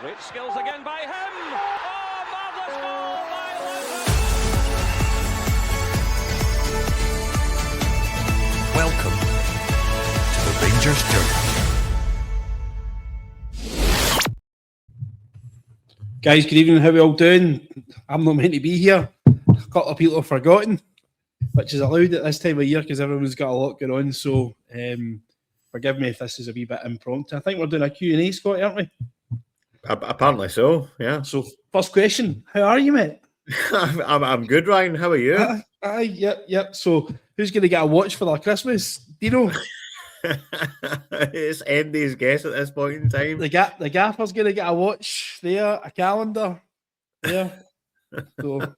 Great skills again by him. Oh, marvellous goal by Lewis. Welcome to the Rangers Journey. Guys, good evening. How are we all doing? I'm not meant to be here. A couple of people have forgotten, which is allowed at this time of year because everyone's got a lot going on. So forgive me if this is a wee bit impromptu. I think we're doing a Q&A, Scott, aren't we? Apparently so, yeah. So first question, how are you, mate? I'm good, Ryan. How are you? Yep. So who's going to get a watch for their Christmas? Dino? It's Andy's guess at this point in time. The gaffer's going to get a watch there, a calendar there. So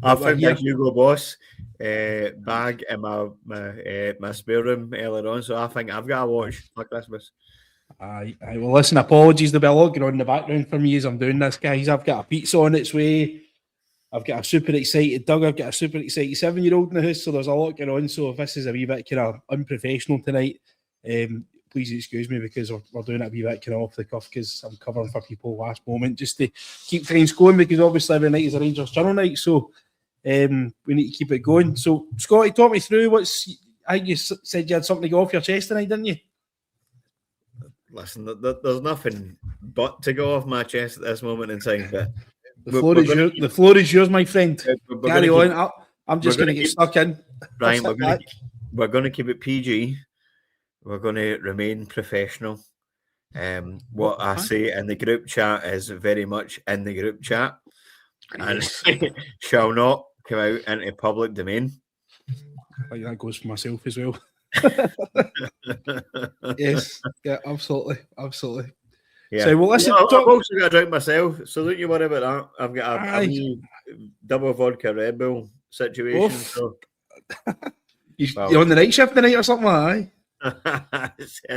I found my Hugo Boss bag in my spare room earlier on, so I think I've got a watch for Christmas. Aye. Well, listen, apologies. There'll be a lot going on in the background for me as I'm doing this, guys. I've got a pizza on its way. I've got a super excited Doug. I've got a super excited 7-year-old in the house, so there's a lot going on. So if this is a wee bit kind of unprofessional tonight, please excuse me because we're doing it a wee bit kind of off the cuff because I'm covering for people last moment just to keep things going because obviously every night is a Rangers Journal night, so we need to keep it going. So Scotty, talk me through I think you said you had something to go off your chest tonight, didn't you? Listen, there's nothing but to go off my chest at this moment in time. But the floor is yours, my friend. Carry on. I'm just going to get stuck in. Ryan, we're going to keep it PG. We're going to remain professional. What I say in the group chat is very much in the group chat and shall not come out into public domain. I think that goes for myself as well. Yes, yeah, absolutely. Yeah. So, well, listen, I've also got a drink myself, so don't you worry about that. I've got a double vodka Red Bull situation. So. You're on the night shift tonight or something, aye?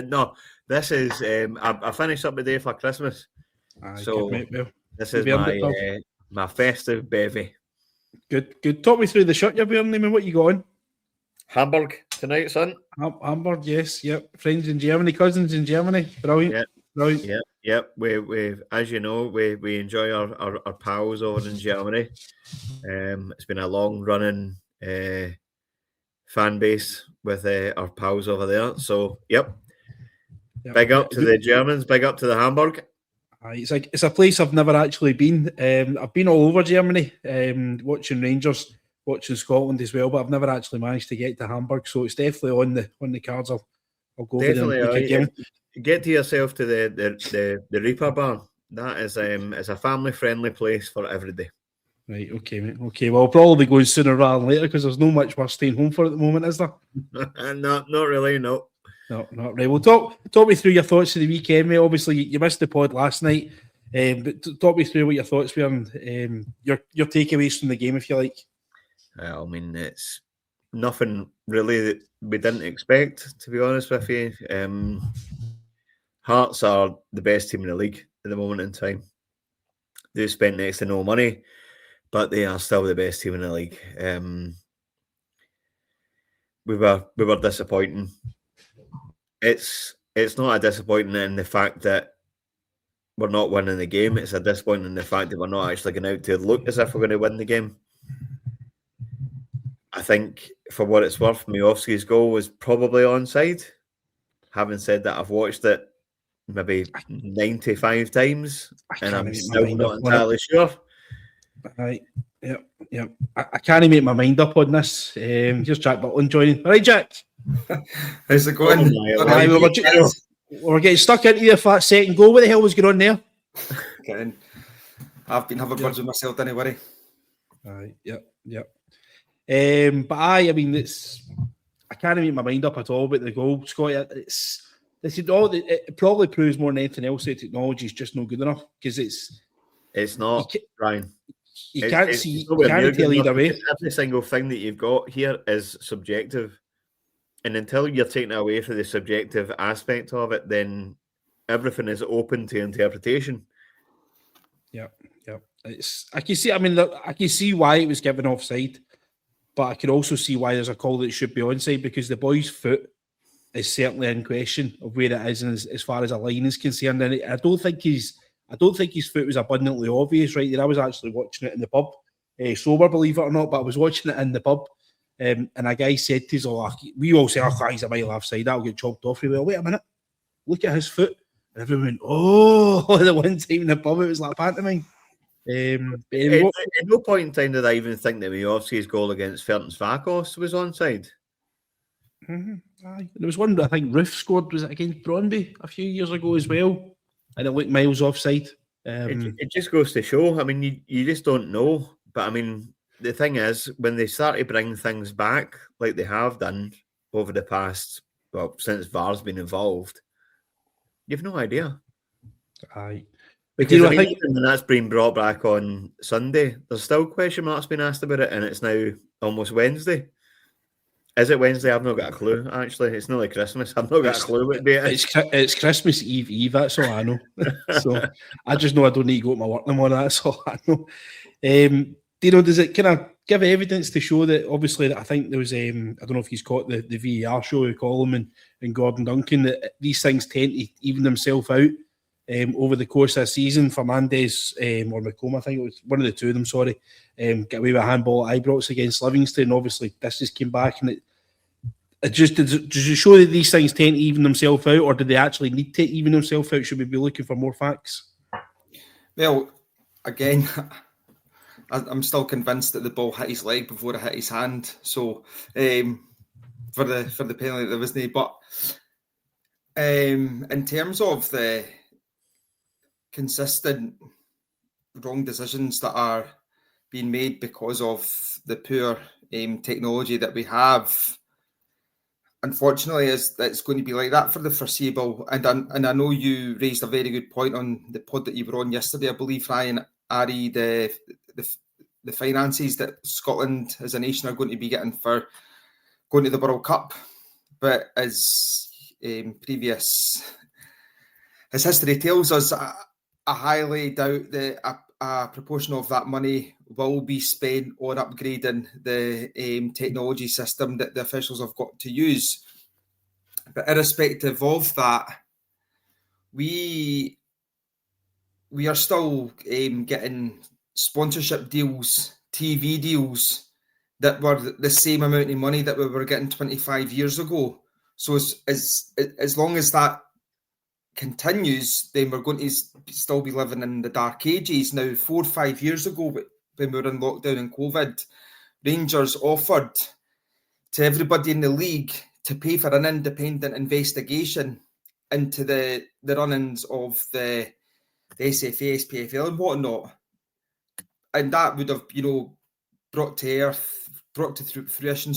No, this is I finished up the day for Christmas. So this is my festive bevy. Good. Talk me through the shirt you're wearing. I mean, what you got on? Hamburg tonight, son. Hamburg, yes, yep. Friends in Germany, cousins in Germany. Brilliant. Yep. Brilliant. Yep. We as you know, we enjoy our pals over in Germany. It's been a long running fan base with our pals over there. So yep. Big up to the Germans, big up to the Hamburg. It's a place I've never actually been. I've been all over Germany, watching Rangers, watching Scotland as well, but I've never actually managed to get to Hamburg. So it's definitely on the cards. I'll go definitely over there. Get to yourself to the Reaper Bar. That is it's a family friendly place for every day. Right, okay, mate. Okay, well, I'll probably be going sooner rather than later because there's no much worth staying home for at the moment, is there? Not really, no. No, not right. Well, talk me through your thoughts of the weekend, mate. Obviously, you missed the pod last night, but talk me through what your thoughts were and your takeaways from the game, if you like. I mean, it's nothing really that we didn't expect, to be honest with you. Hearts are the best team in the league at the moment in time. They've spent next to no money, but they are still the best team in the league. We were disappointing. It's not a disappointing in the fact that we're not winning the game. It's a disappointing in the fact that we're not actually going out to look as if we're going to win the game. I think, for what it's worth, Miovski's goal was probably onside. Having said that, I've watched it maybe 95 times, and I'm still not entirely sure. Right. Yep. I can't make my mind up on this. Here's Jack Butland joining. All right, Jack. How's it going? We're getting stuck into the flat second goal. What the hell was going on there? I've been having words with myself, don't worry. Right. Yep. But I mean, I can't make my mind up at all about the goal, Scott. It probably proves more than anything else that technology is just not good enough because it's not, Ryan. You can't tell either way. Every single thing that you've got here is subjective. And until you're taking away from the subjective aspect of it, then everything is open to interpretation. Yeah. I can see why it was given offside, but I can also see why there's a call that it should be onside because the boy's foot is certainly in question of where it is and as far as a line is concerned. And I don't think he's I don't think his foot was abundantly obvious right there. I was actually watching it in the pub, sober, believe it or not, but I was watching it in the pub. And a guy said to us, we all say, he's a mile offside, that'll get chopped off. We went, wait a minute, look at his foot. And everyone went, the one time in the pub, it was like pantomime. Anyway, at no point in time did I even think that Miovski's goal against Ferencváros was onside. There was one, I think Roof scored, was it against Brøndby a few years ago as well? And it looked miles offside. It just goes to show, I mean, you just don't know. But I mean, the thing is, when they start to bring things back, like they have done over the past, since VAR's been involved, you've no idea. Aye. Because I think even when that's been brought back on Sunday, there's still question marks being asked about it, and it's now almost Wednesday. Is it Wednesday? I've not got a clue, actually. It's not like Christmas. I've not got a clue what day it is. It's Christmas Eve, that's all I know. So I just know I don't need to go to my work no more, that's all I know. Does it kind of give evidence to show that, obviously, that I think there was, I don't know if he's caught the VAR show, we call him, and Gordon Duncan, that these things tend to even themselves out over the course of the season. Fernandes or McComb, I think it was one of the two of them, get away with a handball at Ibrox against Livingston. Obviously, this just came back, and it just does it show that these things tend to even themselves out, or do they actually need to even themselves out? Should we be looking for more facts? Well, again, I'm still convinced that the ball hit his leg before it hit his hand. So for the penalty, there wasn't. But in terms of the consistent wrong decisions that are being made because of the poor technology that we have, unfortunately, it's going to be like that for the foreseeable. And I know you raised a very good point on the pod that you were on yesterday, I believe, Ryan, Ari, the finances that Scotland as a nation are going to be getting for going to the World Cup. But as history tells us, I highly doubt that a proportion of that money will be spent on upgrading the technology system that the officials have got to use. But irrespective of that, we are still getting sponsorship deals, TV deals that were the same amount of money that we were getting 25 years ago. So as long as that continues, then we're going to still be living in the dark ages. Now, 4 or 5 years ago, when we were in lockdown and COVID, Rangers offered to everybody in the league to pay for an independent investigation into the run-ins of the SFA, SPFL and whatnot. And that would have, brought to fruition,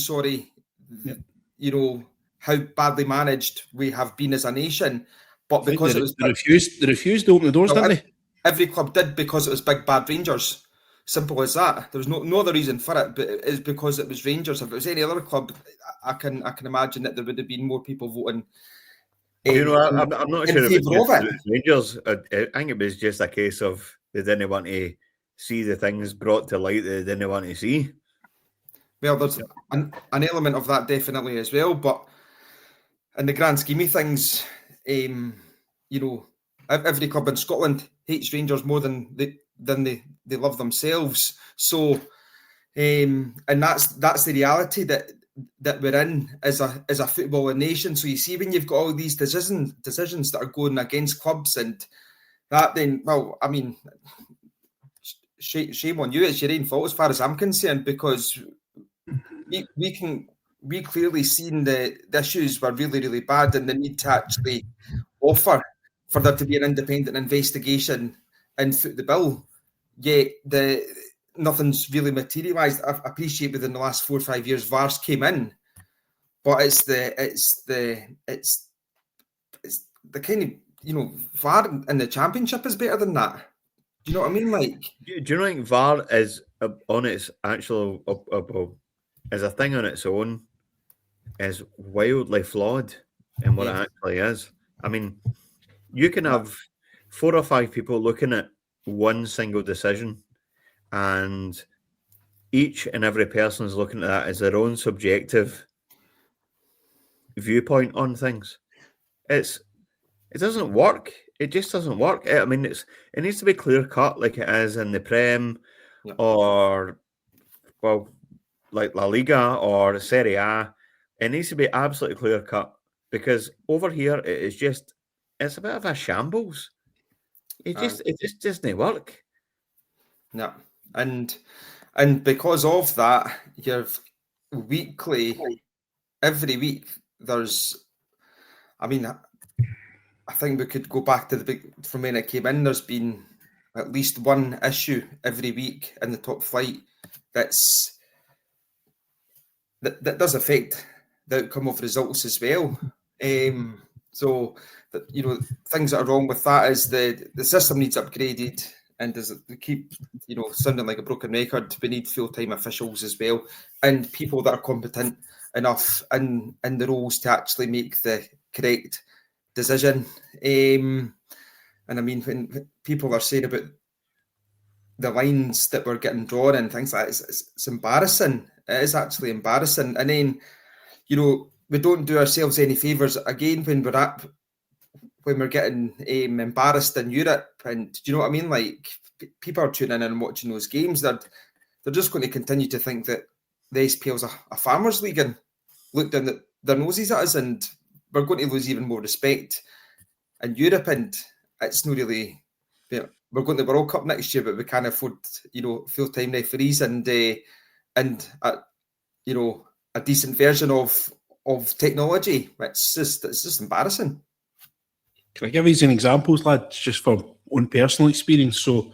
how badly managed we have been as a nation. But because they refused to open the doors, didn't they? Every club did, because it was big bad Rangers. Simple as that. There's no other reason for it, but it's because it was Rangers. If it was any other club, I can imagine that there would have been more people voting. I'm not sure if it was Rangers. I think it was just a case of they didn't want to see the things brought to light that they didn't want to see. Well, there's an element of that definitely as well, but in the grand scheme of things, every club in Scotland hates Rangers more than they love themselves. So, and that's the reality that we're in as a footballing nation. So you see, when you've got all these decisions that are going against clubs and that, then, well, I mean, shame on you. It's your own fault as far as I'm concerned, because we clearly seen the issues were really, really bad, and the need to actually offer for there to be an independent investigation and foot the bill. Yet nothing's really materialised. I appreciate within the last 4 or 5 years VARs came in, but it's the kind of, VAR in the Championship is better than that. Do you know what I mean? Like, do you know, think VAR is on its actual as a thing on its own is wildly flawed in what it actually is. I mean, you can have 4 or 5 people looking at one single decision, and each and every person is looking at that as their own subjective viewpoint on things. It doesn't work it just doesn't work. I mean, it needs to be clear cut like it is in the Prem or like La Liga or Serie A. It needs to be absolutely clear cut because over here it's a bit of a shambles. It just doesn't work. Yeah, and because of that, you've every week there's. I mean, I think we could go back to from when it came in. There's been at least one issue every week in the top flight that does affect the outcome of results as well. So things that are wrong with that is the system needs upgraded, and does it keep sounding like a broken record? We need full-time officials as well, and people that are competent enough in the roles to actually make the correct decision. And I mean, when people are saying about the lines that were getting drawn and things like that, it's embarrassing. It is actually embarrassing. And then, we don't do ourselves any favours again when we're getting embarrassed in Europe. And do you know what I mean? Like, people are tuning in and watching those games. They're just going to continue to think that the SPL's a farmers' league and look down their noses at us, and we're going to lose even more respect in Europe. And it's not really. We're going to the World Cup next year, but we can't afford full-time referees and a decent version of technology. It's just embarrassing. Can I give you some examples, lads, just from own personal experience? So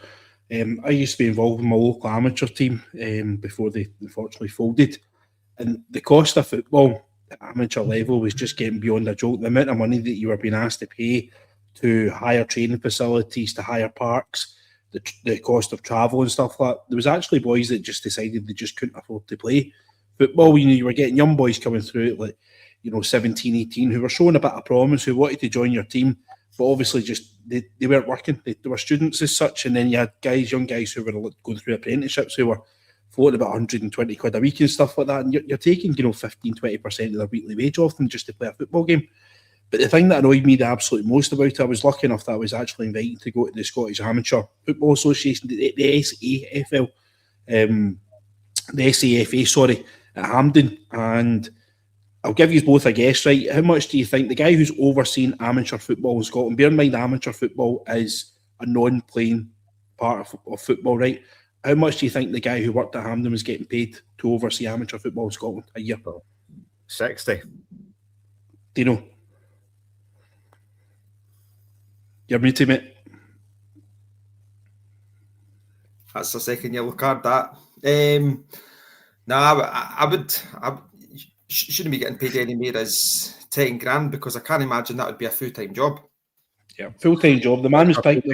I used to be involved in my local amateur team before they unfortunately folded. And the cost of football at amateur level was just getting beyond a joke. The amount of money that you were being asked to pay to hire training facilities, to hire parks, the cost of travel and stuff like that. There was actually boys that just decided they just couldn't afford to play football. You were getting young boys coming through at 17, 18 who were showing a bit of promise, who wanted to join your team, but obviously just they weren't working. They were students as such, and then you had young guys who were going through apprenticeships who were floating about 120 quid a week and stuff like that, and you're taking 15-20% of their weekly wage off them just to play a football game. But the thing that annoyed me the absolute most about it, I was lucky enough that I was actually invited to go to the Scottish Amateur Football Association, the SAFL, the SAFA, sorry, at Hampden. And I'll give you both a guess, right? How much do you think the guy who's overseeing amateur football in Scotland, bear in mind amateur football is a non-playing part of football, right? How much do you think the guy who worked at Hampden was getting paid to oversee amateur football in Scotland a year? 60. Do you know? You're muted, mate. That's the second yellow card, that. I shouldn't be getting paid any more as 10 grand because I can't imagine that would be a full-time job. Yeah, full-time job. The man was taking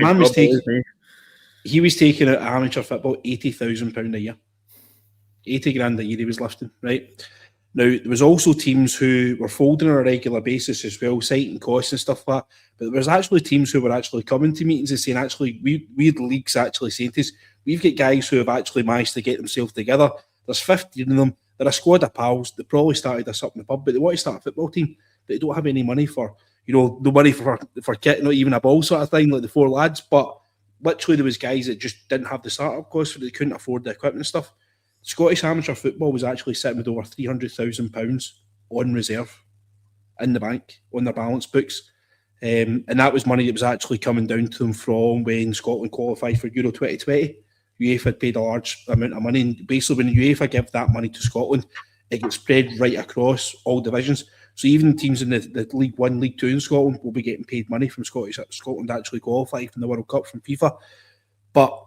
out amateur football £80,000 a year. 80 grand a year he was lifting, right? Now, there was also teams who were folding on a regular basis as well, citing costs and stuff like that. But there was actually teams who were actually coming to meetings and saying, actually, we the league's actually saying to us, we've got guys who have actually managed to get themselves together. There's 15 of them. They're a squad of pals. They probably started this up in the pub, but they want to start a football team. But they don't have any money for, no money for kit, not even a ball sort of thing, like the four lads. But literally there was guys that just didn't have the startup costs, so they couldn't afford the equipment and stuff. Scottish amateur football was actually sitting with over £300,000 on reserve in the bank, on their balance books. And that was money that was actually coming down to them from when Scotland qualified for Euro 2020. UEFA had paid a large amount of money. And basically, when UEFA give that money to Scotland, it gets spread right across all divisions. So even teams in the League 1, League 2 in Scotland will be getting paid money from Scotland actually qualified from the World Cup from FIFA. But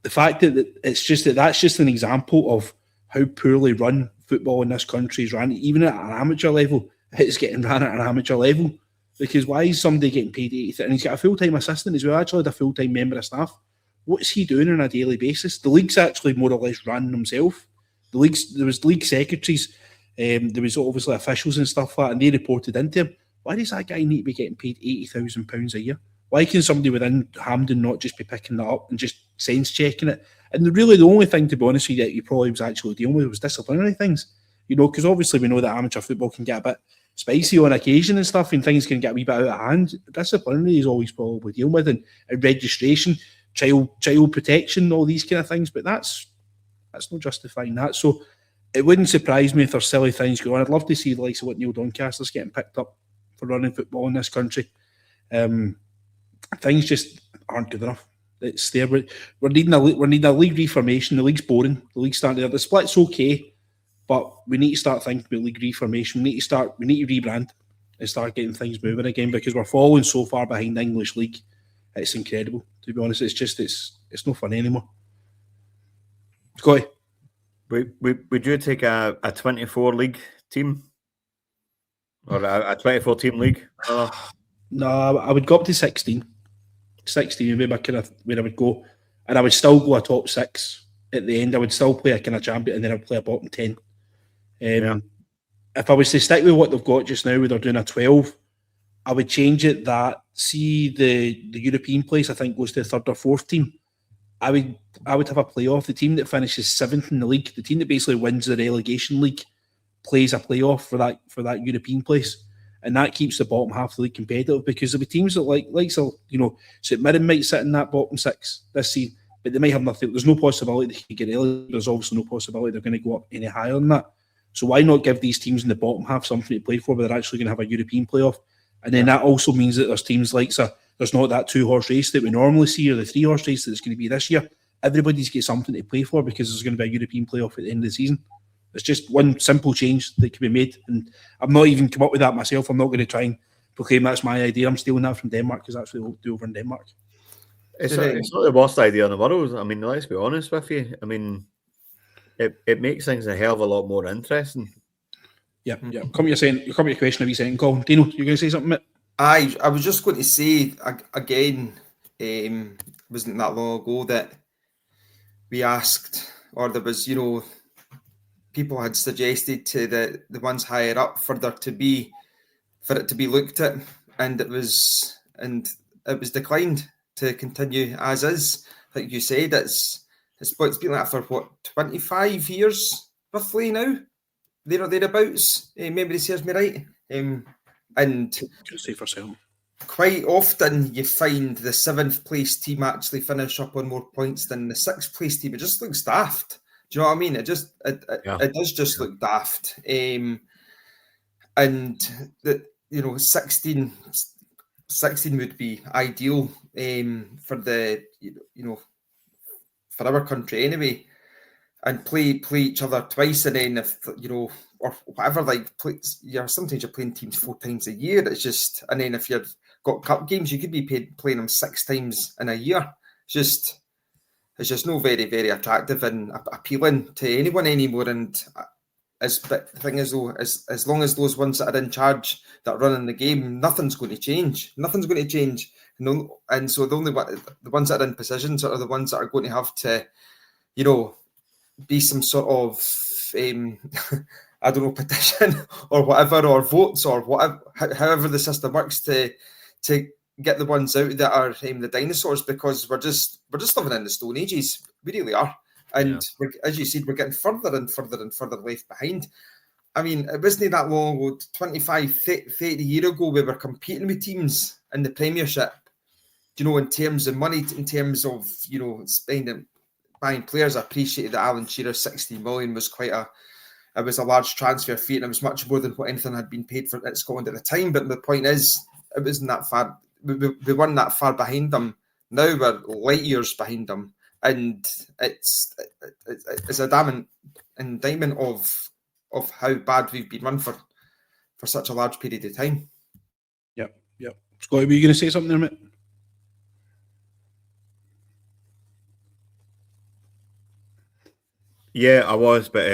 the fact that that's just an example of how poorly run football in this country is ran, even at an amateur level, it's getting run at an amateur level. Because why is somebody getting paid 80? And he's got a full-time assistant as well, actually had a full-time member of staff. What's he doing on a daily basis? The league's actually more or less run himself. There was league secretaries, there was obviously officials and stuff like that, and they reported into him. Why does that guy need to be getting paid £80,000 a year? Why can somebody within Hampden not just be picking that up and just sense checking it? And really the only thing, to be honest with you, that you probably was actually dealing with was disciplinary things. Because obviously we know that amateur football can get a bit spicy on occasion and stuff, and things can get a wee bit out of hand. Disciplinary is always probably dealing with, and registration, child protection, all these kind of things. But that's not justifying that. So it wouldn't surprise me if there's silly things going on. I'd love to see the likes of what Neil Doncaster's getting picked up for running football in this country. Things just aren't good enough. It's there. We're needing a league reformation. The league's boring. The league's starting to, the split's okay, but we need to start thinking about league reformation. We need to rebrand and start getting things moving again, because we're falling so far behind the English league. It's incredible, to be honest. It's no fun anymore. Scotty, would you take a 24 league team or a 24 team league? No, I would go up to 16. 16 would be my kind of where I would go, and I would still go a top 6 at the end. I would still play a kind of champion, and then I'd play a bottom 10. If I was to stick with what they've got just now, where they're doing a 12, I would change it that, see the European place, I think, goes to the 3rd or 4th team. I would have a playoff. The team that finishes 7th in the league, the team that basically wins the relegation league, plays a playoff for that European place. And that keeps the bottom half of the league competitive, because there'll be teams that St Mirren might sit in that bottom 6 this season, but they might have nothing. There's no possibility they could get relegated. There's obviously no possibility they're going to go up any higher than that. So why not give these teams in the bottom half something to play for, where they're actually going to have a European playoff? And then that also means that there's teams like, there's not that 2-horse race that we normally see, or the 3-horse race that it's going to be this year. Everybody's got something to play for, because there's going to be a European playoff at the end of the season. It's just one simple change that can be made, and I've not even come up with that myself. I'm not going to try and proclaim that's my idea. I'm stealing that from Denmark, because that's what they do over in Denmark. It's not the worst idea in the world. I mean, let's be honest with you. I mean, it makes things a hell of a lot more interesting. Yeah. Come to your question of you saying, Colin. Deano, you're going to say something, mate? I was just going to say again, wasn't that long ago that we asked, or there was, people had suggested to the ones higher up for it to be looked at, and it was declined to continue as is. Like you said, it's been like for what, 25 years roughly now, thereabouts. Maybe serves me right. And quite often you find the 7th place team actually finish up on more points than the 6th place team. It just looks daft. Do you know what I mean? It does just look daft. And that, 16 would be ideal for the for our country anyway, and play each other twice, and then if or whatever, sometimes you're playing teams 4 times a year. It's just, and then if you've got cup games, you could be playing them 6 times in a year. It's just no very, very attractive and appealing to anyone anymore. And the thing is, though, as long as those ones that are in charge, that are running the game, nothing's going to change. Nothing's going to change. And so the ones that are in positions are the ones that are going to have to, be some sort of, I don't know, petition or whatever, or votes or whatever, however the system works to get the ones out that are the dinosaurs, because we're just living in the Stone Ages. We really are. And as you said, we're getting further and further and further left behind. I mean, it wasn't that long ago, 25, 30 years ago, we were competing with teams in the Premiership, in terms of money, in terms of, spending, buying players. I appreciated that Alan Shearer's 60 million was it was a large transfer fee, and it was much more than what anything had been paid for at Scotland at the time. But the point is, it wasn't that far. We weren't that far behind them. Now we're light years behind them, and it's a damning indictment of how bad we've been run for such a large period of time. Yep. Scotty, were you going to say something there, mate? Yeah, I was, but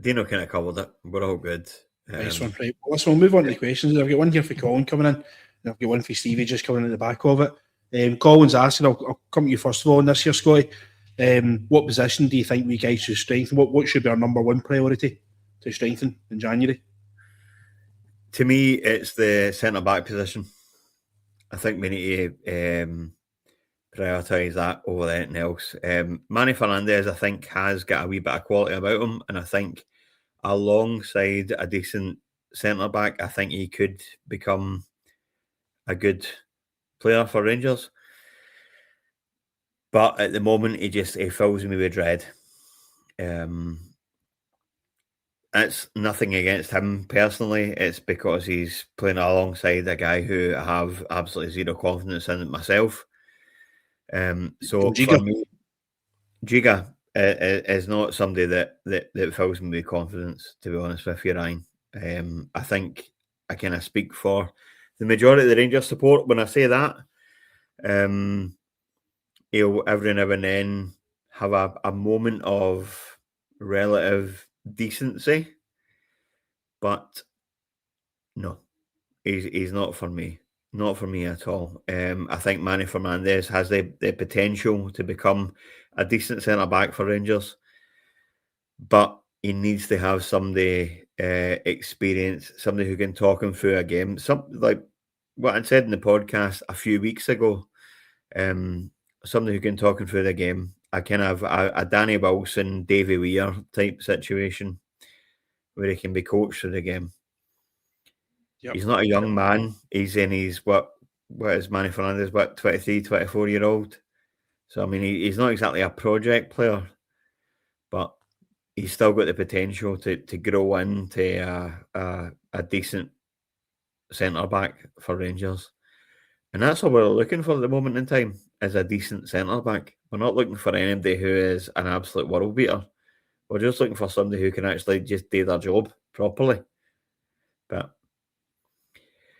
Deano kind of covered it. We're all good. Nice one, right. Well, listen, we'll move on to the questions. I've got one here for Colin coming in, and I've got one for Stevie just coming in at the back of it. Colin's asking, I'll come to you first of all on this here, Scotty. What position do you think we guys should strengthen? What should be our number one priority to strengthen in January? To me, it's the centre-back position. I think we need to prioritise that over anything else. Manny Fernandez, I think, has got a wee bit of quality about him, and I think alongside a decent centre back, I think he could become a good player for Rangers. But at the moment, he fills me with dread. It's nothing against him personally. It's because he's playing alongside a guy who I have absolutely zero confidence in myself. So Giga. for me, Giga is not somebody that fills me with confidence, to be honest with you, Ryan. I think I kind of speak for the majority of the Rangers support when I say that. He'll every now and then have a moment of relative decency, but no, he's not for me. Not for me at all. I think Manny Fernandez has the potential to become a decent centre back for Rangers, but he needs to have somebody experienced, somebody who can talk him through a game. Some like what I said in the podcast a few weeks ago. Somebody who can talk him through the game. I kind of a Danny Wilson, Davy Weir type situation where he can be coached through the game. Yep. He's not a young man. He's in his what is Manny Fernandez, 23, 24-year-old. So I mean he's not exactly a project player, but he's still got the potential to grow into a decent centre back for Rangers. And that's what we're looking for at the moment in time, is a decent centre back. We're not looking for anybody who is an absolute world beater. We're just looking for somebody who can actually just do their job properly. But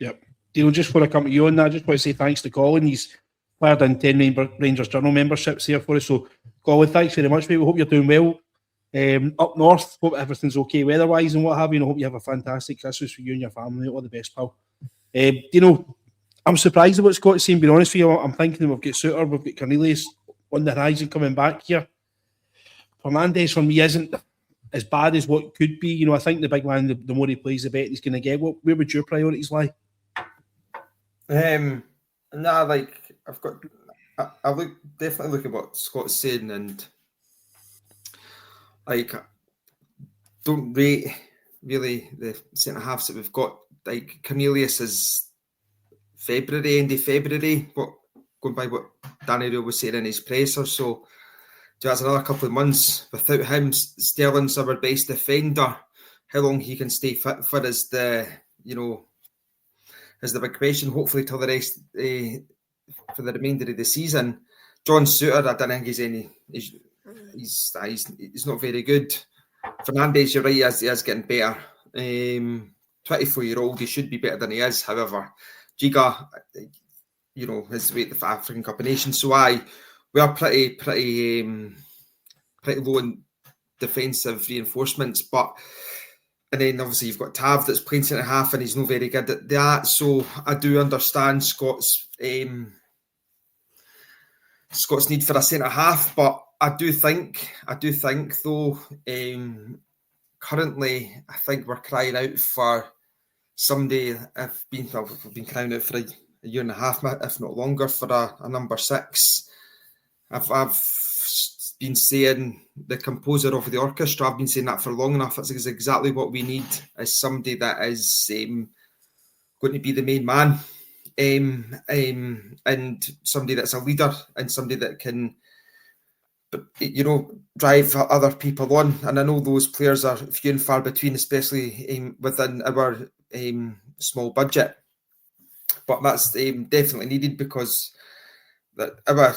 yep. Deano, just before I come to you on that, I just want to say thanks to Colin. He's fired in 10 Rangers Journal memberships here for us. So, Colin, thanks very much, mate. We hope you're doing well. Up north, hope everything's okay weather-wise and what have you. And I hope you have a fantastic Christmas for you and your family. All the best, pal. Deano, I'm surprised at what Scott's saying, being honest with you. I'm thinking we've got Suter, we've got Cornelius on the horizon coming back here. Fernandez for me isn't as bad as what could be. You know, I think the big man, the more he plays, the better he's going to get. Where would your priorities lie? Like I definitely look at what Scott's saying, and like don't rate really the centre halves that we've got. Like Cornelius is end of February, going by what Danny Rule was saying in his presser. So that's another couple of months. Without him, Sterling's our best defender. How long he can stay fit for is the big question. Hopefully till the rest for the remainder of the season. John Suter, I don't think he's not very good. Fernandez, you're right, he is getting better. 24-year-old, he should be better than he is. However, Giga, his way to the African Cup of Nations. So we are pretty low in defensive reinforcements, and then obviously you've got Tav that's playing centre half and he's not very good at that. So I do understand Scott's need for a centre half, but I do think though, currently I think we're crying out for somebody. We've been crying out for a year and a half, if not longer, for a number 6. I've been saying the composer of the orchestra. I've been saying that for long enough. It's exactly what we need, is somebody that is going to be the main man, and somebody that's a leader and somebody that can, drive other people on. And I know those players are few and far between, especially within our small budget. But that's definitely needed, because that our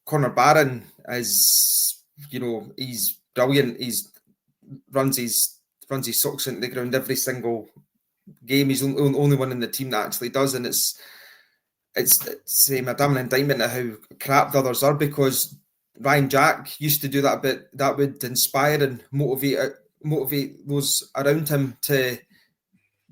Connor Barron is, he's brilliant. He's runs his socks into the ground every single game. He's the only one in the team that actually does, and it's a damn indictment of how crap the others are, because Ryan Jack used to do that a bit. That would inspire and motivate those around him to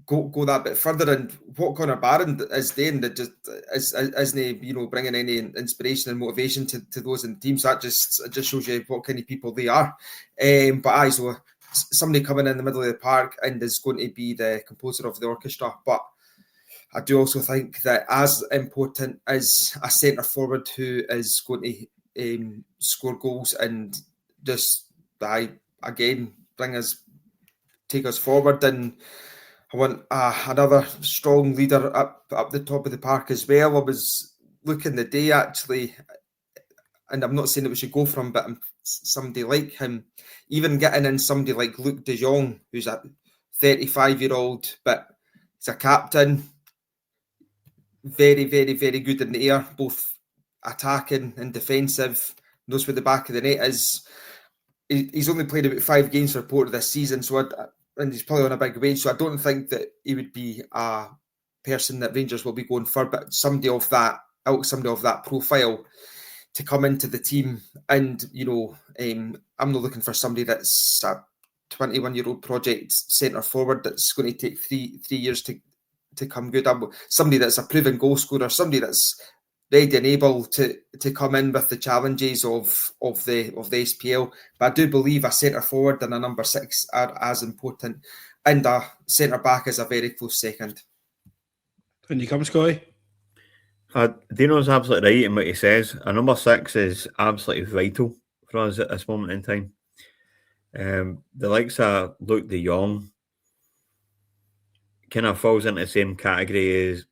go that bit further. And what Connor Barron is doing, that just isn't bringing any inspiration and motivation to those in the team. So that just shows you what kind of people they are. So somebody coming in the middle of the park and is going to be the composer of the orchestra. But I do also think that as important as a centre forward who is going to score goals and just again bring us take us forward. And I want another strong leader up the top of the park as well. I was looking the day actually, and I'm not saying that we should go for him, but somebody like him, even getting in somebody like Luke de Jong, who's a 35-year-old, but he's a captain, very, very, very good in the air, both attacking and defensive, knows where the back of the net is. He's only played about 5 games for Porto this season, and he's probably on a big wage, so I don't think that he would be a person that Rangers will be going for, but somebody of that profile to come into the team. And, I'm not looking for somebody that's a 21-year-old project centre forward that's going to take three years to come good. Somebody that's a proven goal scorer, somebody that's ready and able to come in with the challenges of the SPL. But I do believe a centre forward and a number 6 are as important, and a centre back is a very close second. When you come, Scotty? Deano's absolutely right in what he says. A number 6 is absolutely vital for us at this moment in time. The likes of Luke de Jong kind of falls into the same category as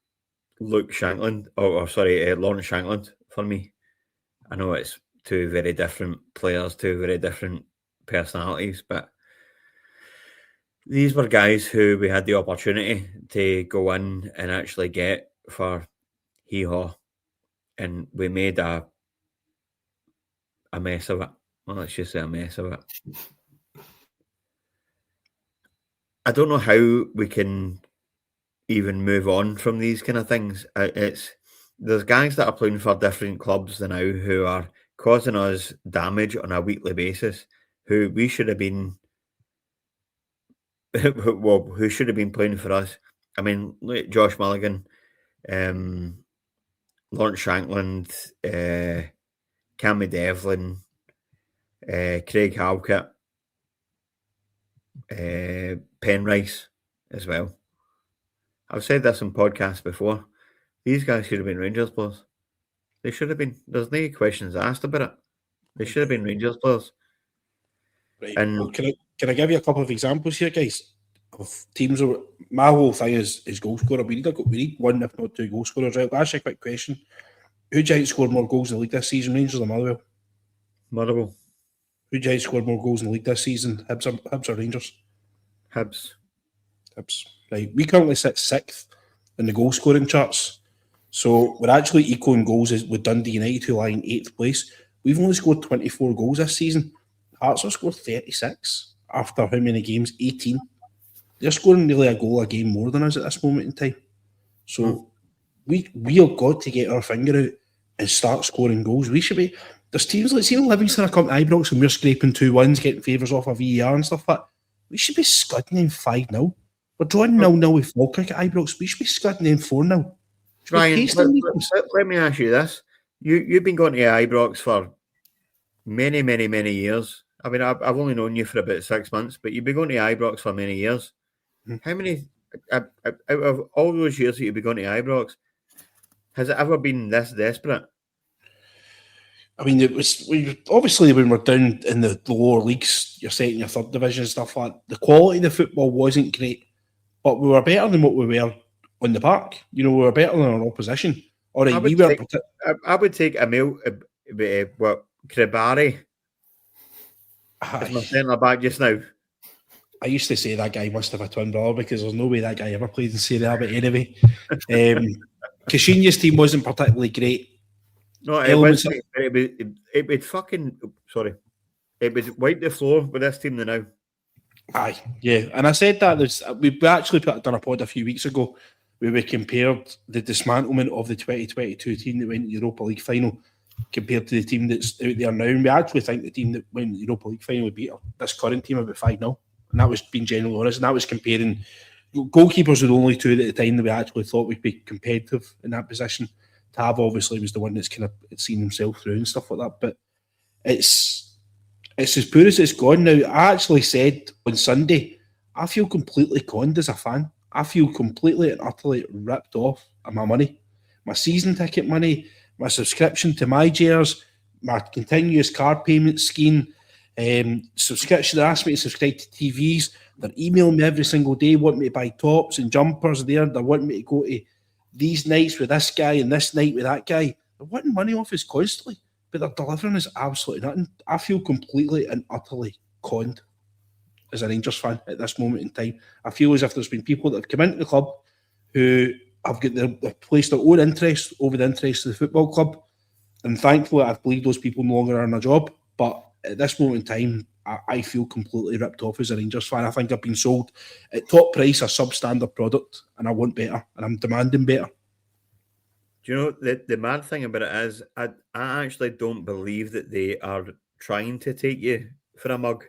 Lawrence Shankland for me. I know it's 2 very different players, 2 very different personalities, but these were guys who we had the opportunity to go in and actually get for hee-haw, and we made a mess of it. Well, let's just say a mess of it. I don't know how we can even move on from these kind of things. There's guys that are playing for different clubs now who are causing us damage on a weekly basis, who we should have been who should have been playing for us. I mean, look at Josh Mulligan, Lawrence Shankland, Cammy Devlin, Craig Halkett, Penrice as well. I've said this in podcasts before. These guys should have been Rangers players. They should have been. There's no questions asked about it. They should have been Rangers players. Right. And well, can I give you a couple of examples here, guys, of teams? My whole thing is goal scorer. We need 1, if not 2 goal scorers. Right? I'll ask you a quick question. Who do you think scored more goals in the league this season, Rangers or Motherwell? Motherwell. Who do you think scored more goals in the league this season, Hibs or Rangers? Hibs. Right. We currently sit 6th in the goal scoring charts. So we're actually equaling goals with Dundee United, who lie in 8th place. We've only scored 24 goals this season. Hearts have scored 36 after how many games? 18. They're scoring nearly a goal a game more than us at this moment in time. So we have got to get our finger out and start scoring goals. We should be. There's teams like, see when Livingston are coming to Ibrox and we're scraping 2-1s, getting favours off of VAR and stuff like that. We should be scudding in 5-0. We're drawing 0-0 with Falkirk at Ibrox. We should be scudding in 4-0. Ryan, let me ask you this. You've been going to Ibrox for many, many, many years. I mean, I've only known you for about 6 months, but you've been going to Ibrox for many years. How many, out of all those years that you've been going to Ibrox, has it ever been this desperate? I mean, obviously when we're down in the lower leagues, you're setting your 3rd division and stuff like that. The quality of the football wasn't great, but we were better than what we were on the park. We were better than our opposition. All right, I would take Emil Kribari as my centre back just now. I used to say that guy must have a twin brother because there's no way that guy ever played in Serie A, but anyway. Caixinha's team wasn't particularly great. No, it would fucking, sorry. It would wipe the floor with this team now. Aye, yeah. And I said that we actually done a pod a few weeks ago where we compared the dismantlement of the 2022 team that went to the Europa League final compared to the team that's out there now. And we actually think the team that went to the Europa League final would beat this current team about 5-0. And that was being generally honest. And that was comparing goalkeepers were the only 2 at the time that we actually thought would be competitive in that position. Tav obviously was the one that's kind of seen himself through and stuff like that. But it's as poor as it's gone now. I actually said on Sunday, I feel completely conned as a fan. I feel completely and utterly ripped off of my money. My season ticket money, my subscription to my Jers, my continuous card payment scheme, subscription. They asked me to subscribe to TVs. They're emailing me every single day, wanting me to buy tops and jumpers there. They're wanting me to go to these nights with this guy and this night with that guy. They're wanting money off us constantly, but they're delivering us absolutely nothing. I feel completely and utterly conned as a Rangers fan at this moment in time. I feel as if there's been people that have come into the club who have got they've placed their own interest over the interest of the football club. And thankfully, I believe those people no longer are in a job. But at this moment in time, I feel completely ripped off as a Rangers fan. I think I've been sold at top price a substandard product, and I want better, and I'm demanding better. Do you know, the mad thing about it is, I actually don't believe that they are trying to take you for a mug.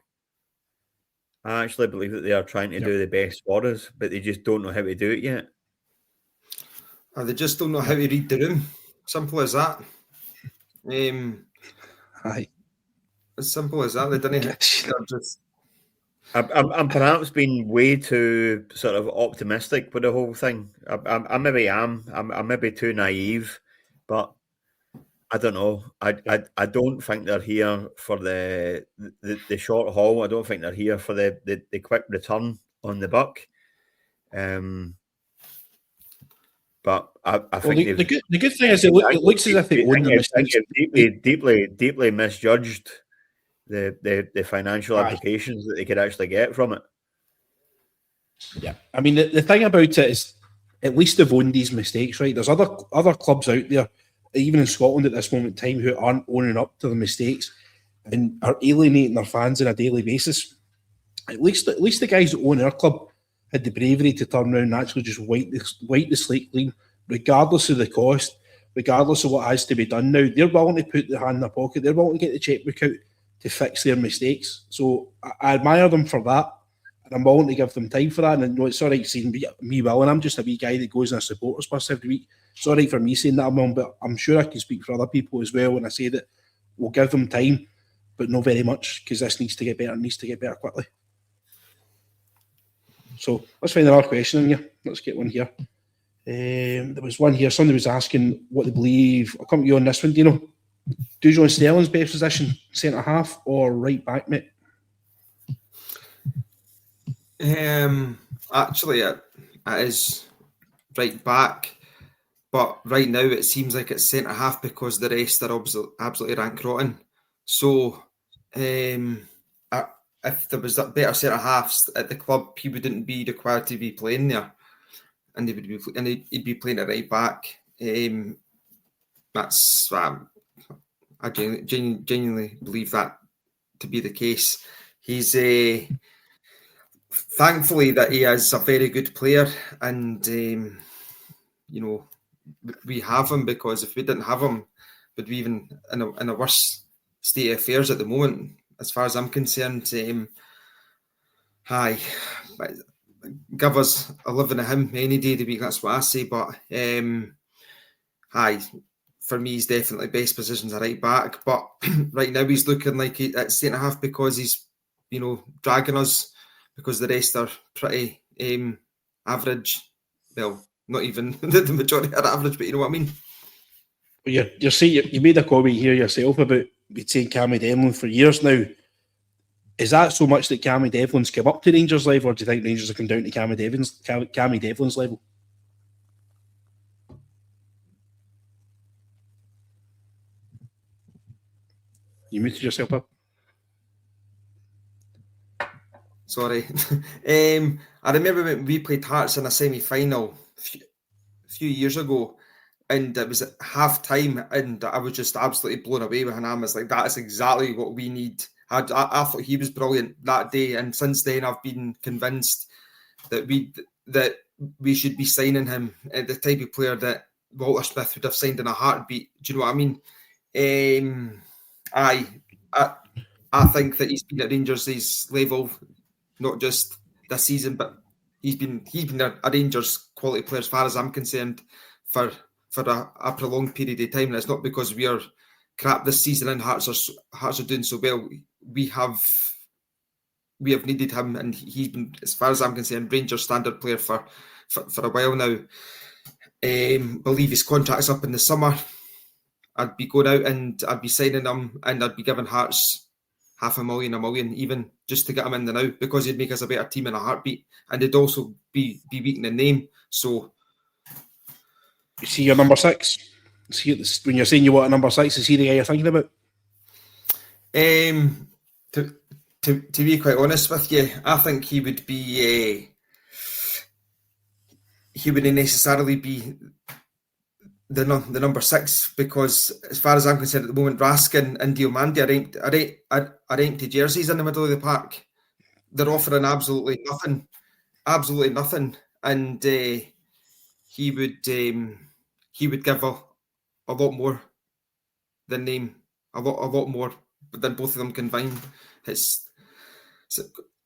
I actually believe that they are trying to do the best for us, but they just don't know how to do it yet. They just don't know how to read the room. Simple as that. Aye. As simple as that. They didn't. They're just. I'm perhaps being way too sort of optimistic with the whole thing. I maybe am. I'm maybe too naive, but I don't know. I don't think they're here for the short haul. I don't think they're here for the quick return on the buck. But I think the good thing is it looks as if they own the mistakes. Deeply misjudged the financial implications that they could actually get from it. Yeah, I mean the thing about it is at least they've owned these mistakes, right? There's other clubs out there, even in Scotland at this moment in time, who aren't owning up to the mistakes and are alienating their fans on a daily basis. At least the guys that own our club had the bravery to turn around and actually just wipe the slate clean, regardless of the cost, regardless of what has to be done now. They're willing to put their hand in their pocket. They're willing to get the chequebook out to fix their mistakes. So I admire them for that, and I'm willing to give them time for that. And I know it's all right seeing me willing. I'm just a wee guy that goes in a supporters bus every week. It's all right for me saying that I'm willing, but I'm sure I can speak for other people as well when I say that we'll give them time, but not very much, because this needs to get better. It needs to get better quickly. So let's find another question in here. Let's get one here. There was one here. Somebody was asking what they believe. I'll come to you on this one, Deano. Do John Sterling's best position centre half or right back, mate? Actually, it is right back, but right now it seems like it's centre half because the rest are absolutely rank rotten. So, if there was better centre halves at the club, he wouldn't be required to be playing there, and he'd be playing at right back. That's I genuinely believe that to be the case. He's thankfully that he is a very good player, and we have him, because if we didn't have him, we'd be even in a worse state of affairs at the moment. As far as I'm concerned, give us a living of him any day of the week. That's what I say. But for me, he's definitely best positions at right back. But right now, he's looking like at centre half because he's dragging us, because the rest are pretty average. Well, not even the majority are average, but you know what I mean. Well, you made a comment here yourself about saying Cammy Devlin for years now. Is that so much that Cammy Devlin's come up to Rangers level, or do you think Rangers have come down to Cammy Devlin's level? You muted yourself up. Sorry. I remember when we played Hearts in a semi-final a few years ago, and it was at half-time, and I was just absolutely blown away with him. I was like, that is exactly what we need. I thought he was brilliant that day, and since then I've been convinced that we should be signing him, the type of player that Walter Smith would have signed in a heartbeat. Do you know what I mean? I think that he's been at Rangers' level, not just this season, but he's been a Rangers quality player as far as I'm concerned for a prolonged period of time. And it's not because we are crap this season and Hearts are doing so well. We have needed him, and he's been, as far as I'm concerned, Rangers standard player for a while now. Believe his contract's up in the summer. I'd be going out and I'd be signing him, and I'd be giving Hearts $500,000, $1 million, even just to get him in the now, because he'd make us a better team in a heartbeat, and he'd also be weak in name. So, you see your number 6. When you're saying you want a number 6, is he the guy you're thinking about? To be quite honest with you, I think he would be. He wouldn't necessarily be the number 6, because as far as I'm concerned at the moment, Raskin and Diomande are empty jerseys in the middle of the park. They're offering absolutely nothing, and he would give a lot more than a lot more than both of them combined.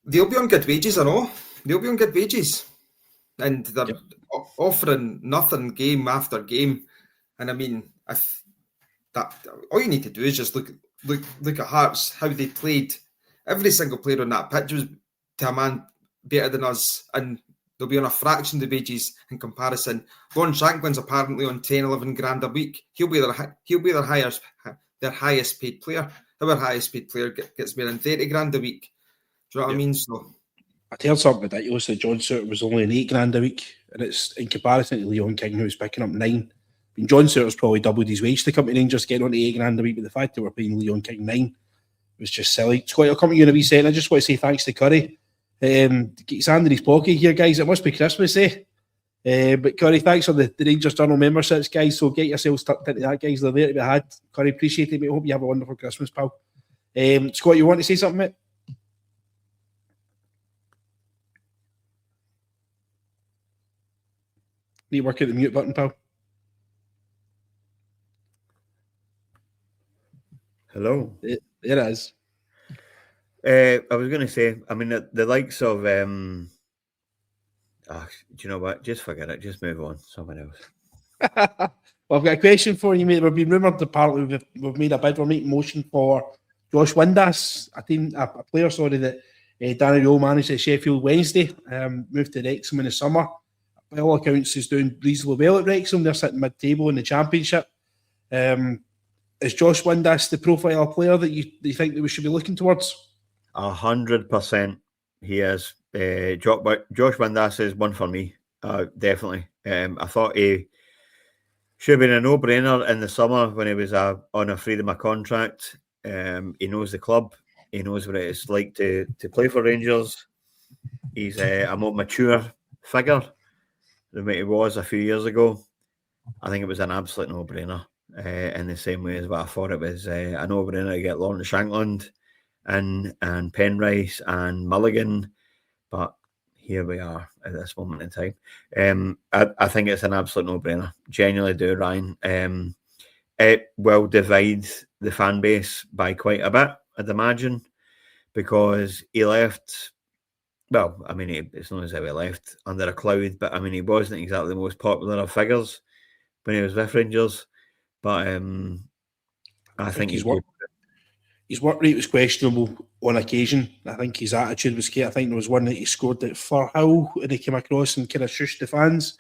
They'll be on good wages, I know. They'll be on good wages, and they're offering nothing game after game. And I mean, if that, all you need to do is just look at Hearts, how they played. Every single player on that pitch was to a man better than us, and they'll be on a fraction of the wages in comparison. Lon Shanklin's apparently on 10, 11 grand a week. He'll be their highest paid player. Our highest paid player gets more than 30 grand a week. Do you know what I mean? So I heard something ridiculous that John Suter was only on 8 grand a week, and it's in comparison to Leon King, who's picking up 9. I mean, John Suter's probably doubled his wage to come to Rangers, getting on to 8 grand a week, but the fact that we're paying Leon King 9 was just silly. Scott, I'll come to you in a wee second. I just want to say thanks to Curry. Get his hand in his pocket here, guys. It must be Christmas, but Curry, thanks for the Rangers Journal memberships, guys. So get yourselves tucked into that, guys. They're there to be had. Curry, appreciate it, mate. Hope you have a wonderful Christmas, pal. Scott, you want to say something, mate? Need to work out the mute button, pal. Hello. There it is. I was going to say, I mean, the likes of, do you know what? Just forget it. Just move on. Someone else. Well, I've got a question for you, mate. We've been rumoured apparently we've made a bid. We're making motion for Josh Windass, a player, that Deano managed at Sheffield Wednesday, moved to Wrexham in the summer. By all accounts, he's doing reasonably well at Wrexham. They're sitting mid-table in the Championship. Is Josh Windass the profile of player that you think that we should be looking towards? 100% he is. Josh Windass is one for me, definitely. I thought he should have been a no-brainer in the summer when he was on a freedom of contract. He knows the club. He knows what it's like to play for Rangers. He's a more mature figure than what he was a few years ago. I think it was an absolute no-brainer. In the same way as what I thought it was a no-brainer to get Lawrence Shankland and Penrice and Mulligan, but here we are at this moment in time. I think it's an absolute no-brainer. Genuinely do, Ryan. It will divide the fan base by quite a bit, I'd imagine, because he left. Well, I mean, it's not as if he left under a cloud, but I mean, he wasn't exactly the most popular of figures when he was with Rangers. But I think his work rate was questionable on occasion. I think his attitude was key. I think there was one that he scored at Firhill and he came across and kind of shushed the fans,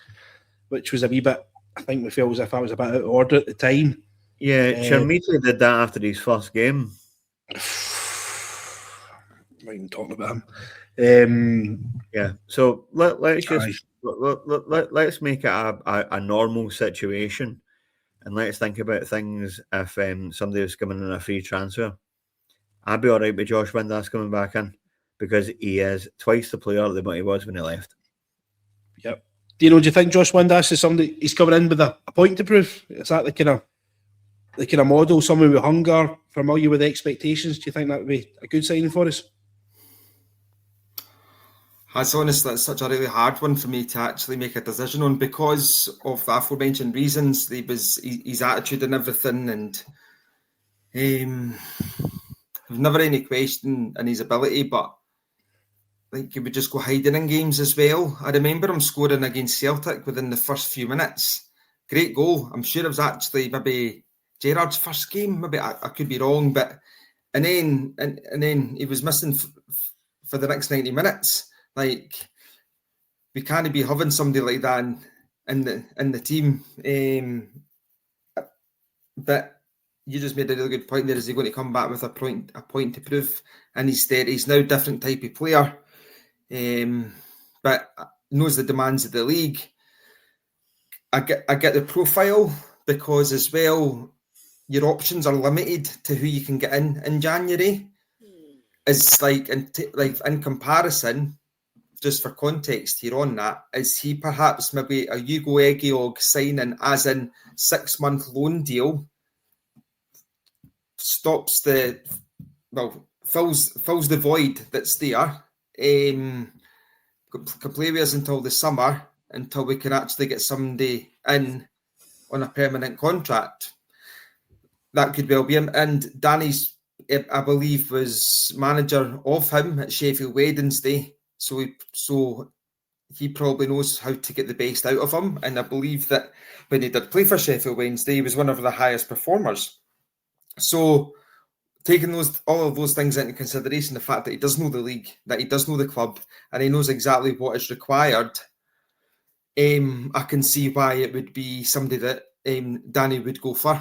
which was a wee bit, I think we felt as if I was a bit out of order at the time. Yeah, Chermiti did that after his first game. I'm not even talking about him. Yeah, so let's make it a normal situation. And let's think about things if somebody was coming in a free transfer. I'd be all right with Josh Windass coming back in because he is twice the player than what he was when he left. Yep. Do you think Josh Windass is somebody he's coming in with a point to prove? Is that the kind of model, someone with hunger, familiar with expectations? Do you think that would be a good signing for us? That's honestly, that's such a really hard one for me to actually make a decision on because of the aforementioned reasons. His attitude and everything, and there's never any question in his ability, but like he would just go hiding in games as well. I remember him scoring against Celtic within the first few minutes. Great goal. I'm sure it was actually maybe Gerrard's first game. Maybe I could be wrong, but and then he was missing for the next 90 minutes. Like, we can't be having somebody like that in the team. But you just made a really good point there. Is he going to come back with a point to prove? And he's now a different type of player, but knows the demands of the league. I get the profile, because as well, your options are limited to who you can get in January. It's like in comparison, just for context here on that, is he perhaps maybe a Hugo Egiog signing as in 6-month loan deal, stops fills the void that's there, can play with us until the summer, until we can actually get somebody in on a permanent contract. That could well be him. And Danny's, I believe, was manager of him at Sheffield Wednesday, so he probably knows how to get the best out of him. And I believe that when he did play for Sheffield Wednesday, he was one of the highest performers. So taking all of those things into consideration, the fact that he does know the league, that he does know the club, and he knows exactly what is required, I can see why it would be somebody that Danny would go for,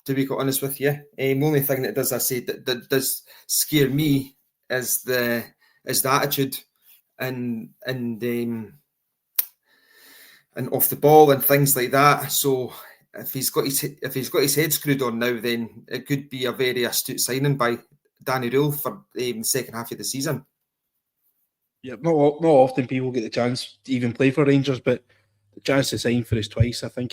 to be quite honest with you. The only thing that does scare me is the attitude and off the ball and things like that. So if he's got his head screwed on now, then it could be a very astute signing by Danny Rule for the second half of the season. Yeah, not often people get the chance to even play for Rangers, but the chance to sign for us twice, I think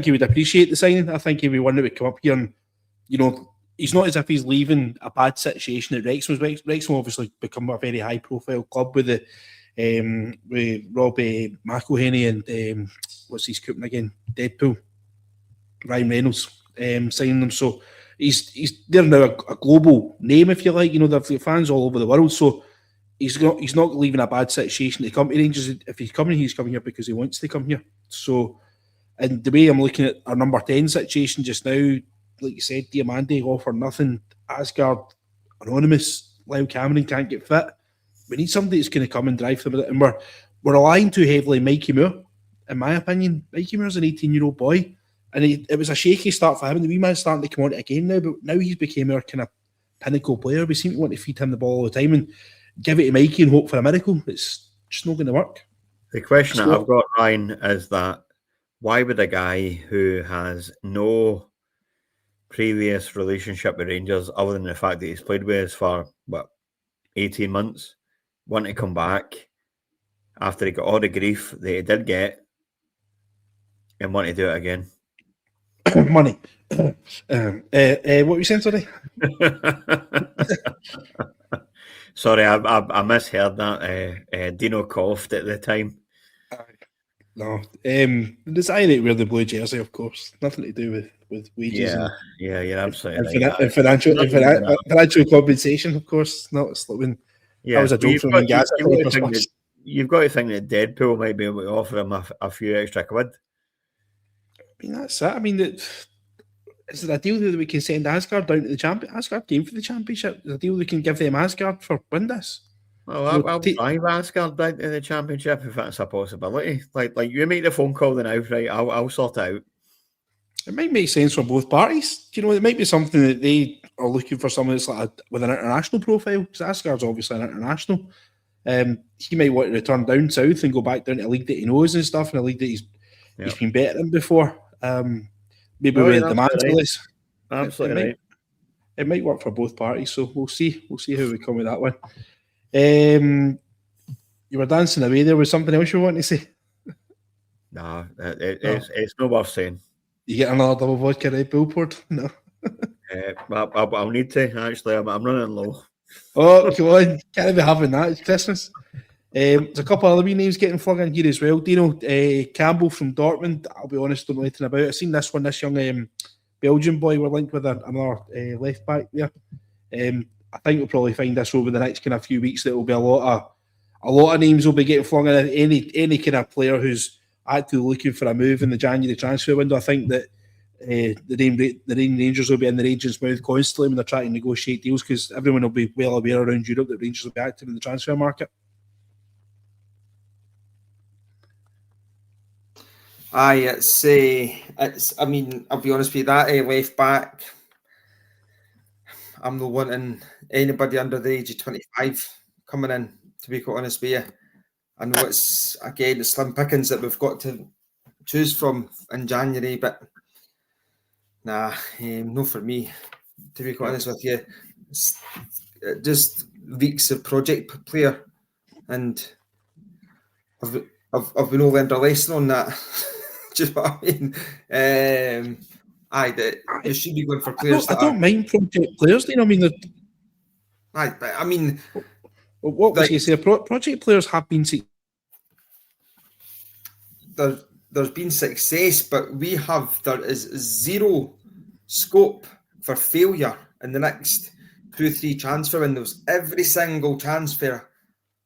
he would appreciate the signing. I think he'd be one that would come up here and, he's not as if he's leaving a bad situation at Wrexham. Wrexham obviously become a very high profile club with Robbie McElhenney and what's his coupon again? Deadpool. Ryan Reynolds signing them. So he's they're now a global name, if you like. They've fans all over the world. So he's not leaving a bad situation to come to Rangers. If he's coming here because he wants to come here. So, and the way I'm looking at our number 10 situation just now, like you said, Diamande offer nothing. Asgard, anonymous. Lyle Cameron can't get fit. We need somebody that's going to come and drive them. And we're relying too heavily on Mikey Moore, in my opinion. Mikey Moore's an 18-year-old boy. And it was a shaky start for him. And the wee man's starting to come on it again now. But now he's became our kind of pinnacle player. We seem to want to feed him the ball all the time and give it to Mikey and hope for a miracle. It's just not going to work. The question that I've got, Ryan, is that why would a guy who has no previous relationship with Rangers, other than the fact that he's played with us for, 18 months, want to come back after he got all the grief that he did get and want to do it again? Money. What were you saying, sorry? Sorry, I misheard that. Deano coughed at the time. No. The desire to wear the blue jersey, of course. Nothing to do with wages. Yeah, you're absolutely right. And financial compensation, of course. Not when that was a joke from the gas. You've got to think that Deadpool might be able to offer him a few extra quid. I mean, that's it. I mean, is there a deal that we can send Asgard down to the champion? Asgard game for the championship. Is there a deal we can give them Asgard for win this? Well, I'll drive Asgard down to the championship if that's a possibility. Like you make the phone call then out, right? I'll sort it out. It might make sense for both parties. It might be something that they are looking for someone that's with an international profile. Because Asgard's obviously an international. He might want to return down south and go back down to a league that he knows and stuff, and a league that he's been better in before. Maybe with the Mantelis. Absolutely right. It might work for both parties, so we'll see. We'll see how we come with that one. You were dancing away there with something else you want to say? No, it's not worth saying. You get another double vodka Red Bull poured? No. I'll need to, actually. I'm running low. Oh, come on. Can't be having that. It's Christmas. There's a couple of other wee names getting flung in here as well. Deano Campbell from Dortmund. I'll be honest, don't know anything about it. I've seen this one. This young Belgian boy. We're linked with another left back there. I think we'll probably find this over the next kind of few weeks. That will be a lot of names will be getting flung in. Any kind of player who's actually looking for a move in the January transfer window. I think that the name Rangers will be in the Rangers' mouth constantly when they're trying to negotiate deals, because everyone will be well aware around Europe that Rangers will be active in the transfer market. It's. I mean, I'll be honest with you. That left back, I'm not wanting anybody under the age of 25 coming in, to be quite honest with you. I know it's slim pickings that we've got to choose from in January, but nah, no for me, to be quite honest with you. It just reeks of project player, and I've been all under lesson on that. Do you know what I mean? They should be going for players I don't mind project players. I mean, but I mean, what was you say? Project players have been. There's been success, but there is zero scope for failure in the next 2-3 transfer windows. Every single transfer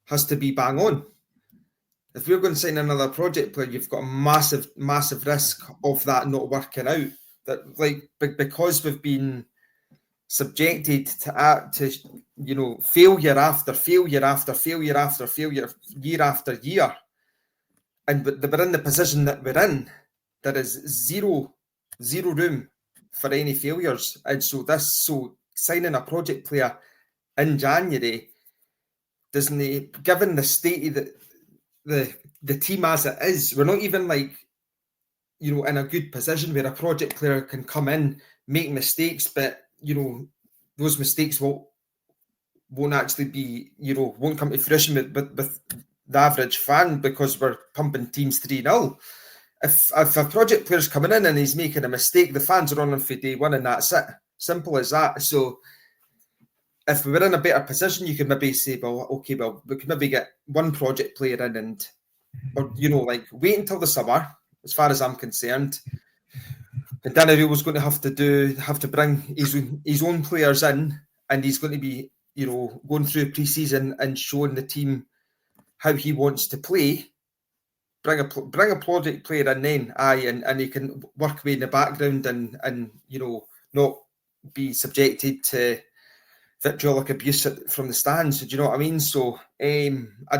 has to be bang on. If we're going to sign another project player, you've got a massive risk of that not working out. That because we've been subjected to failure after failure after failure after failure, year after year, and we're in the position that we're in, there is zero room for any failures. And so signing a project player in January doesn't, given the state of the team as it is, we're not even in a good position where a project player can come in, make mistakes, but those mistakes won't actually be, won't come to fruition with the average fan, because we're pumping teams 3-0. If a project player's coming in and he's making a mistake, the fans are on him for day one, and that's it. Simple as that. So if we were in a better position, you could maybe say, we could maybe get one project player in or wait until the summer, as far as I'm concerned. And Deano was going to have to bring his own players in, and he's going to be, going through pre-season and showing the team how he wants to play. Bring a project player in then, and he can work away in the background and not be subjected to vitriolic abuse from the stands. Do you know what I mean? So I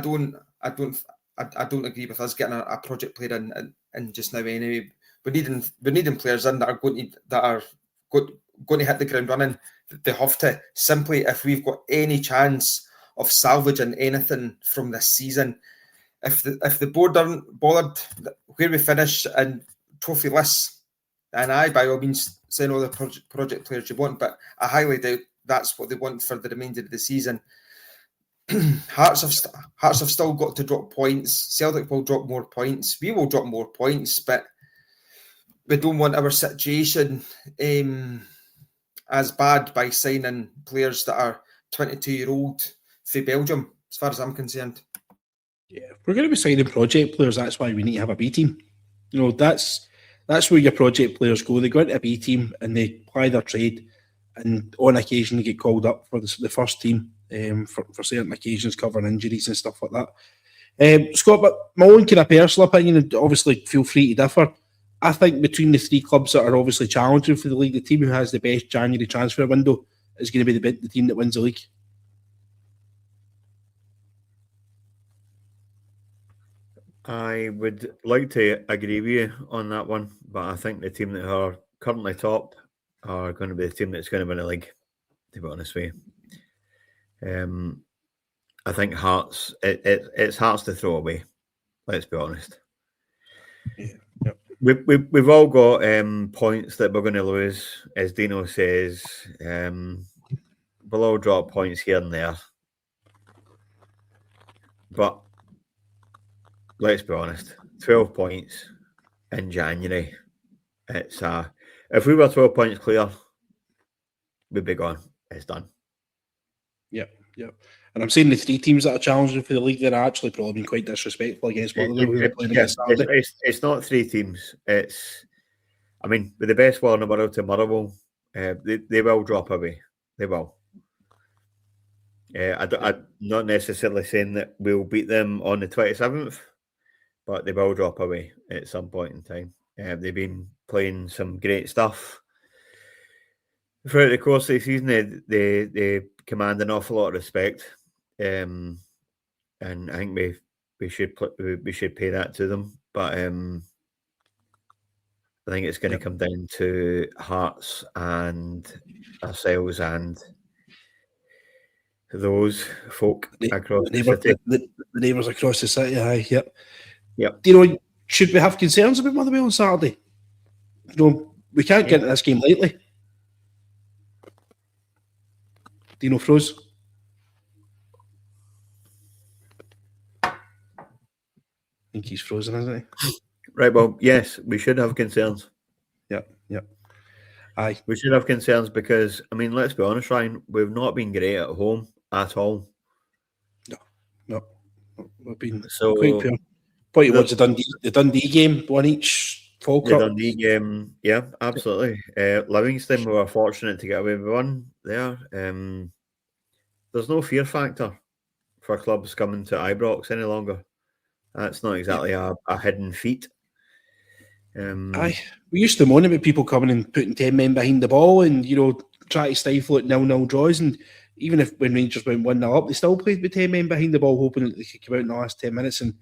don't agree with us getting a project player in just now. Anyway, we're needing players in that are going to hit the ground running. They have to, simply, if we've got any chance of salvaging anything from this season. If the board aren't bothered where we finish and trophy lists, and by all means sign all the project players you want, but I highly doubt that's what they want for the remainder of the season. Hearts have still got to drop points. Celtic will drop more points. We will drop more points, but we don't want our situation as bad by signing players that are 22-year-old for Belgium, as far as I'm concerned. Yeah, if we're going to be signing project players, that's why we need to have a B team. That's where your project players go. They go into a B team and they ply their trade, and on occasion they get called up for the first team for certain occasions, covering injuries and stuff like that. Scott, but my own kind of personal opinion, and obviously feel free to differ, I think between the three clubs that are obviously challenging for the league, the team who has the best January transfer window is going to be the team that wins the league. I would like to agree with you on that one, but I think the team that are currently top are going to be the team that's going to win the league, to be honest with you. I think Hearts, it's Hearts to throw away, let's be honest. Yeah. Yep. We've all got points that we're going to lose, as Deano says. We'll all drop points here and there. But let's be honest, 12 points in January. It's if we were 12 points clear, we'd be gone. It's done. Yep. And I'm saying the three teams that are challenging for the league, they're actually probably been quite disrespectful against Motherwell, who they're playing against Saturday. It's not three teams. With the best will in the world to Motherwell, they will drop away. They will. I'm not necessarily saying that we'll beat them on the 27th, but they will drop away at some point in time. They've been playing some great stuff throughout the course of the season. They command an awful lot of respect, and I think we should pay that to them. But I think it's going to come down to Hearts and ourselves and those folk The, across the, the neighbour, city. the neighbours across the city. Aye, yep. Yep. Do you know? Should we have concerns about Motherwell on Saturday? You know, we can't get into this game lightly. Deano froze. I think he's frozen, isn't he? Right, well, yes, we should have concerns. Yep. Aye. We should have concerns because, I mean, let's be honest, Ryan, we've not been great at home at all. No. We've been So quite poor. Point towards the Dundee game, one each. Falkirk. the Dundee game, yeah, absolutely. Livingston, we were fortunate to get away with one there. There's no fear factor for clubs coming to Ibrox any longer. That's not exactly a hidden feat. Aye. We used to moan about people coming and putting 10 men behind the ball and, you know, try to stifle it 0-0 draws. And even if when Rangers went 1-0 up, they still played with 10 men behind the ball, hoping that they could come out in the last 10 minutes and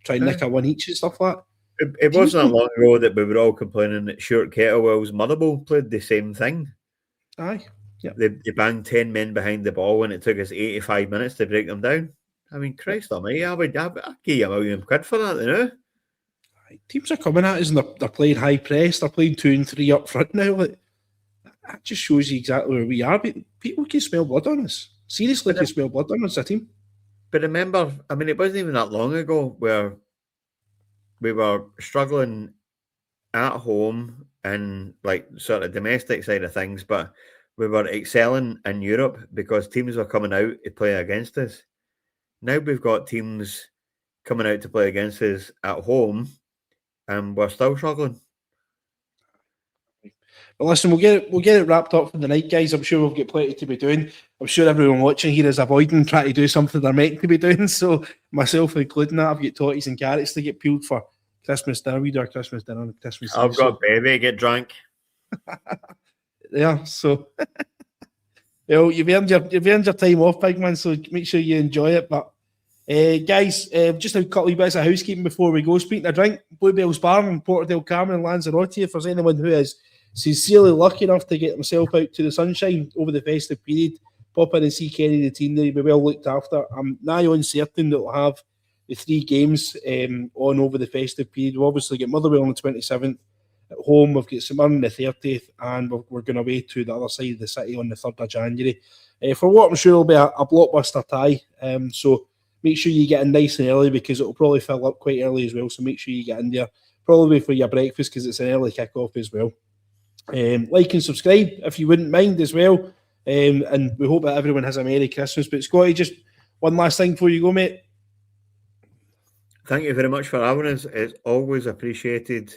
try and nick a one each and stuff like that. It wasn't that long ago that we were all complaining that Stuart Kettlewell's Motherwell played the same thing. Aye. Yeah. They banged 10 men behind the ball and it took us 85 minutes to break them down. I mean, Christ almighty, I'd give you £1 million for that, you know? Teams are coming at us and they're playing high press, they're playing 2 and 3 up front now. Like, that just shows you exactly where we are. But people can smell blood on us. Seriously, can smell blood on us, a team. But remember, I mean, it wasn't even that long ago where we were struggling at home and like sort of domestic side of things, but we were excelling in Europe because teams were coming out to play against us. Now we've got teams coming out to play against us at home and we're still struggling. But listen, we'll get it wrapped up for the night, guys. I'm sure we've got plenty to be doing. I'm sure everyone watching here is avoiding trying to do something they're meant to be doing. So myself including that, I've got totties and carrots to get peeled for Christmas dinner. We do our Christmas dinner on Christmas. I've got baby to get drunk. Yeah, so well, you've earned your time off, big man. So make sure you enjoy it. But guys, just a couple of bits of housekeeping before we go. Speaking of drink, Bluebell's Bar in Porterdale, Carmen, and Lanzarote. If there's anyone who is sincerely lucky enough to get himself out to the sunshine over the festive period, pop in and see Kenny the team. They'll be well looked after. I'm nigh on certain that we'll have the 3 games on over the festive period. We've obviously got Motherwell on the 27th at home. We've got St Mirren on the 30th, and we're going away to the other side of the city on the 3rd of January. For what I'm sure will be a blockbuster tie. So make sure you get in nice and early because it'll probably fill up quite early as well. So make sure you get in there, probably for your breakfast because it's an early kick-off as well. Like and subscribe if you wouldn't mind as well. And we hope that everyone has a Merry Christmas. But Scotty, just one last thing before you go, mate. Thank you very much for having us. It's always appreciated.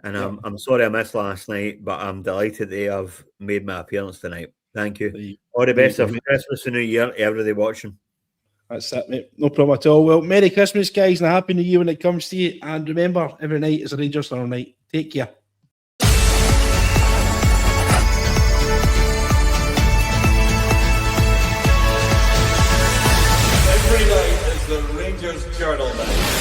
And I'm sorry I missed last night, but I'm delighted to have made my appearance tonight. Thank you. All the best of Christmas and New Year to everybody watching. That's it, mate. No problem at all. Well, Merry Christmas, guys, and a Happy New Year when it comes to you. And remember, every night is a Rangers Thunder night. Take care. Every night is the Rangers Journal night.